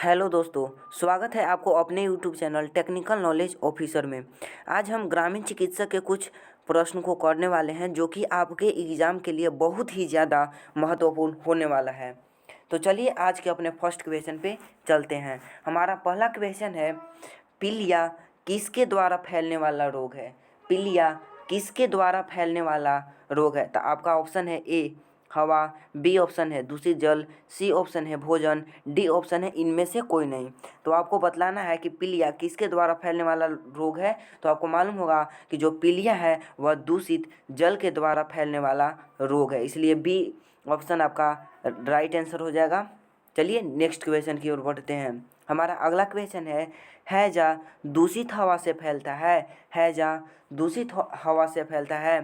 Hello दोस्तों, स्वागत है आपको अपने YouTube channel technical knowledge officer में। आज हम ग्रामीण चिकित्सक के कुछ प्रश्न को करने वाले हैं जो कि आपके एग्ज़ाम के लिए बहुत ही ज़्यादा महत्वपूर्ण होने वाला है। तो चलिए आज के अपने फर्स्ट क्वेश्चन पे चलते हैं। हमारा पहला क्वेश्चन है, पीलिया किसके द्वारा फैलने वाला रोग है? पीलिया किसके द्वारा फैलने वाला रोग है? तो आपका ऑप्शन है ए हवा, बी ऑप्शन है दूषित जल, सी ऑप्शन है भोजन, डी ऑप्शन है इनमें से कोई नहीं। तो आपको बतलाना है कि पीलिया किसके द्वारा फैलने वाला रोग है। तो आपको मालूम होगा कि जो पीलिया है वह दूषित जल के द्वारा फैलने वाला रोग है, इसलिए बी ऑप्शन आपका राइट आंसर हो जाएगा। चलिए नेक्स्ट क्वेश्चन की ओर बढ़ते हैं। हमारा अगला क्वेश्चन है, हैजा दूषित हवा से फैलता है? हैजा दूषित हवा से फैलता है।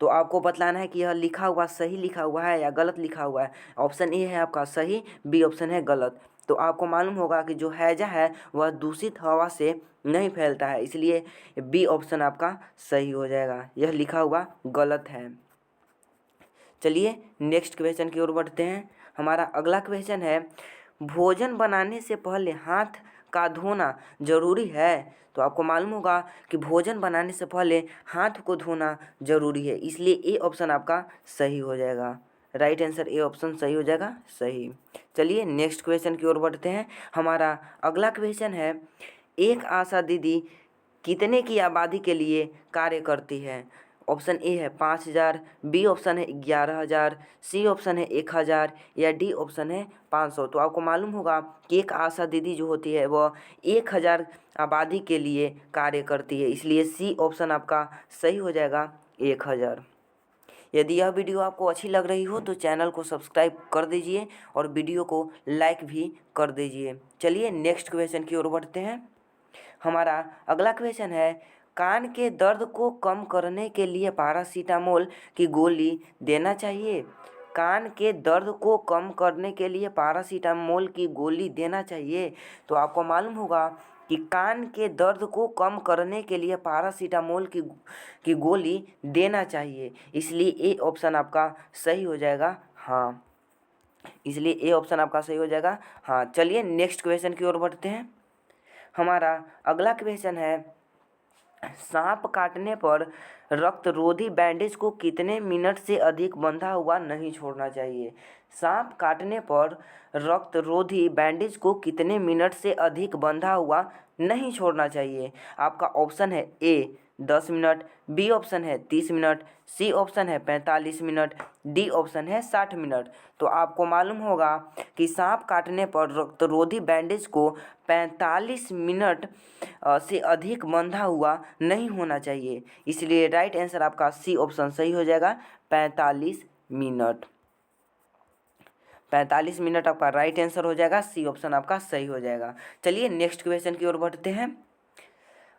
तो आपको बतलाना है कि यह लिखा हुआ सही लिखा हुआ है या गलत लिखा हुआ है। ऑप्शन ए है आपका सही, बी ऑप्शन है गलत। तो आपको मालूम होगा कि जो हैजा है वह दूषित हवा से नहीं फैलता है, इसलिए बी ऑप्शन आपका सही हो जाएगा। यह लिखा हुआ गलत है। चलिए नेक्स्ट क्वेश्चन की ओर बढ़ते हैं। हमारा अगला क्वेश्चन है, भोजन बनाने से पहले हाथ का धोना जरूरी है? तो आपको मालूम होगा कि भोजन बनाने से पहले हाथ को धोना जरूरी है, इसलिए ए ऑप्शन आपका सही हो जाएगा। राइट आंसर ए ऑप्शन सही हो जाएगा, सही। चलिए नेक्स्ट क्वेश्चन की ओर बढ़ते हैं। हमारा अगला क्वेश्चन है, एक आशा दीदी कितने की आबादी के लिए कार्य करती है? ऑप्शन ए है 5,000, बी ऑप्शन है 11,000, सी ऑप्शन है 1,000 या डी ऑप्शन है 500। तो आपको मालूम होगा कि एक आशा दीदी जो होती है वह 1,000 आबादी के लिए कार्य करती है, इसलिए सी ऑप्शन आपका सही हो जाएगा 1,000। यदि यह वीडियो आपको अच्छी लग रही हो तो चैनल को सब्सक्राइब कर दीजिए और वीडियो को लाइक भी कर दीजिए। चलिए नेक्स्ट क्वेश्चन की ओर बढ़ते हैं। हमारा अगला क्वेश्चन है, कान के दर्द को कम करने के लिए पैरासीटामोल की गोली देना चाहिए? कान के दर्द को कम करने के लिए पैरासीटामोल की गोली देना चाहिए। तो आपको मालूम होगा कि कान के दर्द को कम करने के लिए पैरासीटामोल की गोली देना चाहिए, इसलिए ए ऑप्शन आपका सही हो जाएगा हाँ। इसलिए ए ऑप्शन आपका सही हो जाएगा हाँ। चलिए नेक्स्ट क्वेश्चन की ओर बढ़ते हैं। हमारा अगला क्वेश्चन है, सांप काटने पर रक्तरोधी बैंडेज को कितने मिनट से अधिक बंधा हुआ नहीं छोड़ना चाहिए? सांप काटने पर रक्तरोधी बैंडेज को कितने मिनट से अधिक बंधा हुआ नहीं छोड़ना चाहिए? आपका ऑप्शन है ए 10 मिनट, बी ऑप्शन है 30 मिनट, सी ऑप्शन है 45 मिनट, डी ऑप्शन है 60 मिनट। तो आपको मालूम होगा कि सांप काटने पर रक्तरोधी बैंडेज को 45 मिनट से अधिक बंधा हुआ नहीं होना चाहिए, इसलिए राइट आंसर आपका सी ऑप्शन सही हो जाएगा 45 मिनट। 45 मिनट आपका राइट आंसर हो जाएगा, सी ऑप्शन आपका सही हो जाएगा। चलिए नेक्स्ट क्वेश्चन की ओर बढ़ते हैं।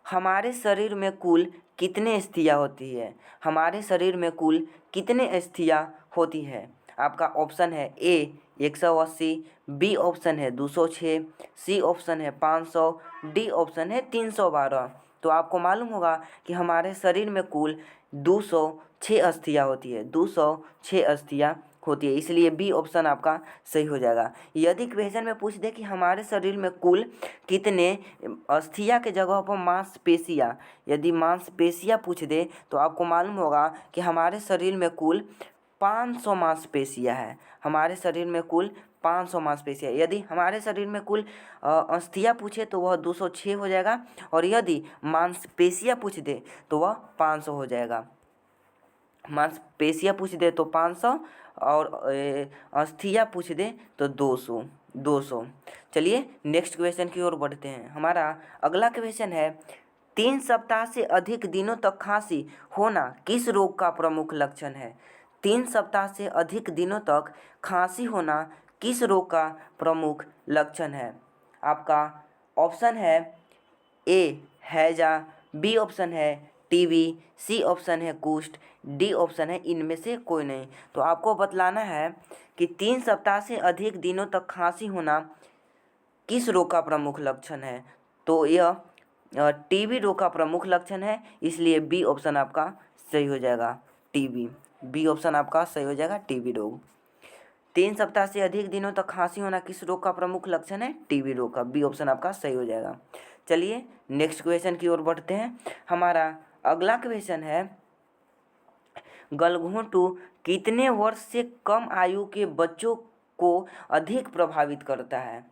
हमारे शरीर में कुल कितने अस्थियाँ होती है? हमारे शरीर में कुल कितने अस्थियाँ होती है? आपका ऑप्शन है ए 180, बी ऑप्शन है 206, सी ऑप्शन है 500, डी ऑप्शन है 312। तो आपको मालूम होगा कि हमारे शरीर में कुल 206 अस्थियाँ होती है, 206 अस्थियाँ होती है, इसलिए बी ऑप्शन आपका सही हो जाएगा। यदि क्वेश्चन में पूछ दे कि हमारे शरीर में कुल कितने अस्थियाँ के जगह पर मांसपेशियाँ, यदि मांसपेशियाँ पूछ दे तो आपको मालूम होगा कि हमारे शरीर में कुल 500 मांसपेशियाँ हैं। हमारे शरीर में कुल 500 मांसपेशियाँ। यदि हमारे शरीर में कुल अस्थियाँ पूछे तो वह 206 हो जाएगा, और यदि मांसपेशियाँ पूछ दे तो वह 500 हो जाएगा। मांसपेशियाँ पूछ दे तो 500 और अस्थियाँ पूछ दे तो 200। चलिए नेक्स्ट क्वेश्चन की ओर बढ़ते हैं। हमारा अगला क्वेश्चन है, 3 सप्ताह से अधिक दिनों तक खांसी होना किस रोग का प्रमुख लक्षण है? 3 सप्ताह से अधिक दिनों तक खांसी होना किस रोग का प्रमुख लक्षण है? आपका ऑप्शन है ए हैजा, बी ऑप्शन है टीबी, सी ऑप्शन है कुष्ठ, डी ऑप्शन है इनमें से कोई नहीं। तो आपको बतलाना है कि 3 सप्ताह से अधिक दिनों तक खांसी होना किस रोग का प्रमुख लक्षण है? तो यह टीबी रोग का प्रमुख लक्षण है, इसलिए बी ऑप्शन आपका सही हो जाएगा टीबी। बी ऑप्शन आपका सही हो जाएगा टीबी रोग। 3 सप्ताह से अधिक दिनों तक खांसी होना किस रोग का प्रमुख लक्षण है? टीबी रोग का। बी ऑप्शन आपका सही हो जाएगा। चलिए नेक्स्ट क्वेश्चन की ओर बढ़ते हैं। हमारा अगला क्वेश्चन है, गलघोंटू कितने वर्ष से कम आयु के बच्चों को अधिक प्रभावित करता है?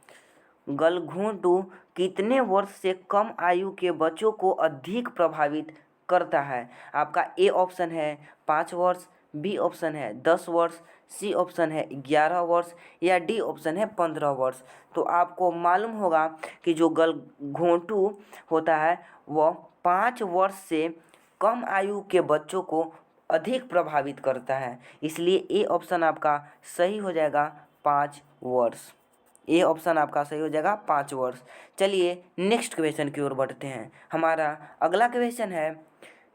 गलघोंटू कितने वर्ष से कम आयु के बच्चों को अधिक प्रभावित करता है? आपका ए ऑप्शन है 5 वर्ष, बी ऑप्शन है 10 वर्ष, सी ऑप्शन है 11 वर्ष या डी ऑप्शन है 15 वर्ष। तो आपको मालूम होगा कि जो गलघोंटू होता है वह 5 वर्ष से कम आयु के बच्चों को अधिक प्रभावित करता है, इसलिए ए ऑप्शन आपका सही हो जाएगा 5 वर्ष। ए ऑप्शन आपका सही हो जाएगा 5 वर्ष। चलिए नेक्स्ट क्वेश्चन की ओर बढ़ते हैं। हमारा अगला क्वेश्चन है,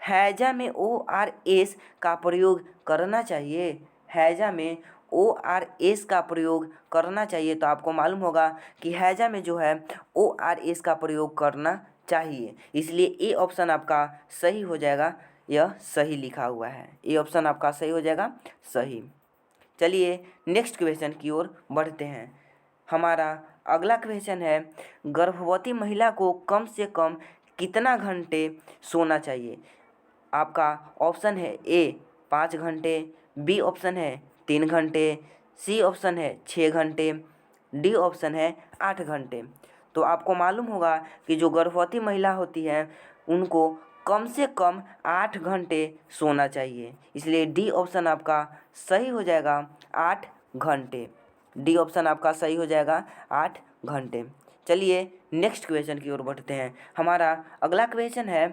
हैजा में ORS का प्रयोग करना चाहिए? हैजा में ORS का प्रयोग करना चाहिए। तो आपको मालूम होगा कि हैजा में जो है ORS का प्रयोग करना चाहिए, इसलिए ए ऑप्शन आपका सही हो जाएगा। यह सही लिखा हुआ है, ए ऑप्शन आपका सही हो जाएगा सही। चलिए नेक्स्ट क्वेश्चन की ओर बढ़ते हैं। हमारा अगला क्वेश्चन है, गर्भवती महिला को कम से कम कितना घंटे सोना चाहिए? आपका ऑप्शन है ए 5 घंटे, बी ऑप्शन है 3 घंटे, सी ऑप्शन है 6 घंटे, डी ऑप्शन है 8 घंटे। तो आपको मालूम होगा कि जो गर्भवती महिला होती है उनको कम से कम 8 घंटे सोना चाहिए, इसलिए डी ऑप्शन आपका सही हो जाएगा 8 घंटे। डी ऑप्शन आपका सही हो जाएगा 8 घंटे। चलिए नेक्स्ट क्वेश्चन की ओर बढ़ते हैं। हमारा अगला क्वेश्चन है,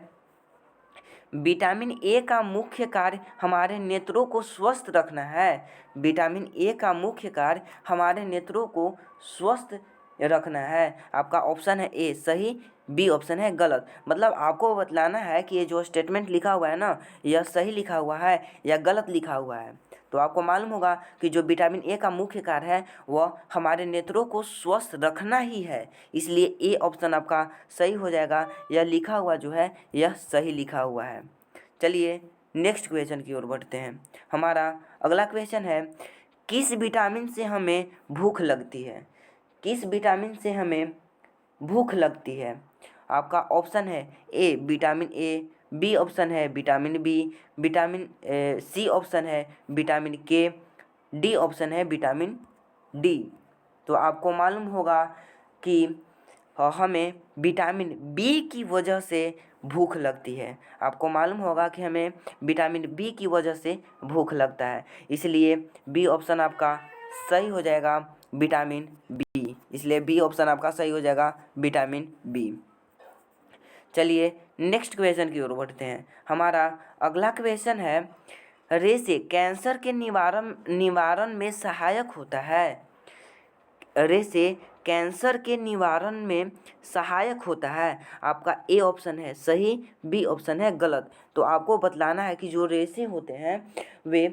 विटामिन ए का मुख्य कार्य हमारे नेत्रों को स्वस्थ रखना है। विटामिन ए का मुख्य कार्य हमारे नेत्रों को स्वस्थ रखना है। आपका ऑप्शन है ए सही, बी ऑप्शन है गलत। मतलब आपको बतलाना है कि ये जो स्टेटमेंट लिखा हुआ है ना, यह सही लिखा हुआ है या गलत लिखा हुआ है। तो आपको मालूम होगा कि जो विटामिन ए का मुख्य कार्य है वह हमारे नेत्रों को स्वस्थ रखना ही है, इसलिए ए ऑप्शन आपका सही हो जाएगा। यह लिखा हुआ जो है यह सही लिखा हुआ है। चलिए नेक्स्ट क्वेश्चन की ओर बढ़ते हैं। हमारा अगला क्वेश्चन है, किस विटामिन से हमें भूख लगती है? किस विटामिन से हमें भूख लगती है? आपका ऑप्शन है A vitamin A, B option है vitamin B, vitamin C option है विटामिन के, डी ऑप्शन है विटामिन डी। तो आपको मालूम होगा कि हमें विटामिन बी की वजह से भूख लगती है। आपको मालूम होगा कि हमें विटामिन बी की वजह से भूख लगता है, इसलिए बी ऑप्शन आपका सही हो जाएगा विटामिन बी, इसलिए बी ऑप्शन आपका सही हो जाएगा विटामिन बी। चलिए नेक्स्ट क्वेश्चन की ओर बढ़ते हैं। हमारा अगला क्वेश्चन है, रेशे कैंसर के निवारण में सहायक होता है। रेशे कैंसर के निवारण में सहायक होता है। आपका ए ऑप्शन है सही, बी ऑप्शन है गलत। तो आपको बतलाना है कि जो रेशे होते हैं वे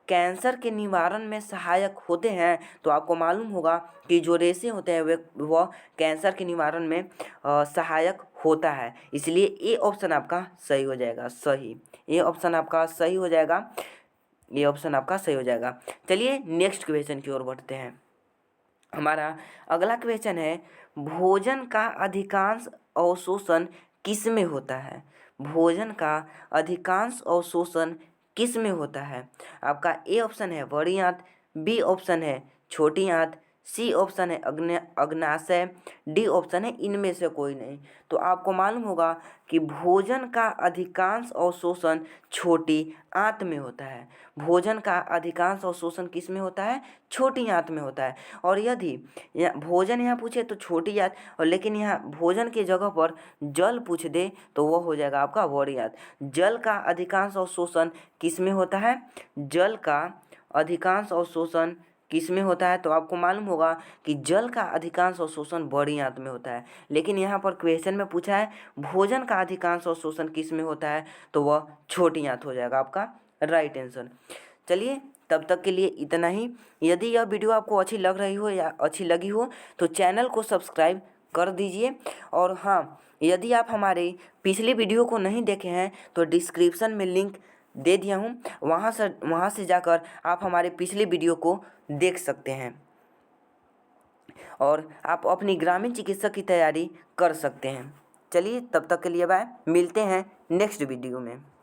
कैंसर के निवारण में सहायक होते हैं। तो आपको मालूम होगा कि जो रेशे होते हैं वह कैंसर के निवारण में सहायक होता है, इसलिए ए ऑप्शन आपका सही हो जाएगा सही। ए ऑप्शन आपका सही हो जाएगा, ये ऑप्शन आपका सही हो जाएगा। चलिए नेक्स्ट क्वेश्चन की ओर बढ़ते हैं। हमारा अगला क्वेश्चन है, भोजन का अधिकांश अवशोषण किस में होता है? भोजन का अधिकांश अवशोषण किस में होता है? आपका ए ऑप्शन है बड़ी आंत, बी ऑप्शन है छोटी आंत, सी ऑप्शन है अग्नाशय, डी ऑप्शन है इनमें से कोई नहीं। तो आपको मालूम होगा कि भोजन का अधिकांश अवशोषण छोटी आंत में होता है। भोजन का अधिकांश अवशोषण किस में होता है? छोटी आंत में होता है। और यदि भोजन यहाँ पूछे तो छोटी आंत, और लेकिन यहाँ भोजन की जगह पर जल पूछ दे तो वह हो जाएगा आपका बड़ी आंत। जल का अधिकांश अवशोषण किस में होता है? जल का अधिकांश अवशोषण किस में होता है? तो आपको मालूम होगा कि जल का अधिकांश अवशोषण बड़ी आंत में होता है, लेकिन यहाँ पर क्वेश्चन में पूछा है भोजन का अधिकांश अवशोषण किस में होता है, तो वह छोटी आंत हो जाएगा आपका राइट आंसर। चलिए तब तक के लिए इतना ही। यदि यह वीडियो आपको अच्छी लग रही हो या अच्छी लगी हो तो चैनल को सब्सक्राइब कर दीजिए। और हाँ, यदि आप हमारे पिछली वीडियो को नहीं देखे हैं तो डिस्क्रिप्शन में लिंक दे दिया हूँ, वहाँ से जाकर आप हमारे पिछली वीडियो को देख सकते हैं और आप अपनी ग्रामीण चिकित्सा की तैयारी कर सकते हैं। चलिए तब तक के लिए बाय, मिलते हैं नेक्स्ट वीडियो में।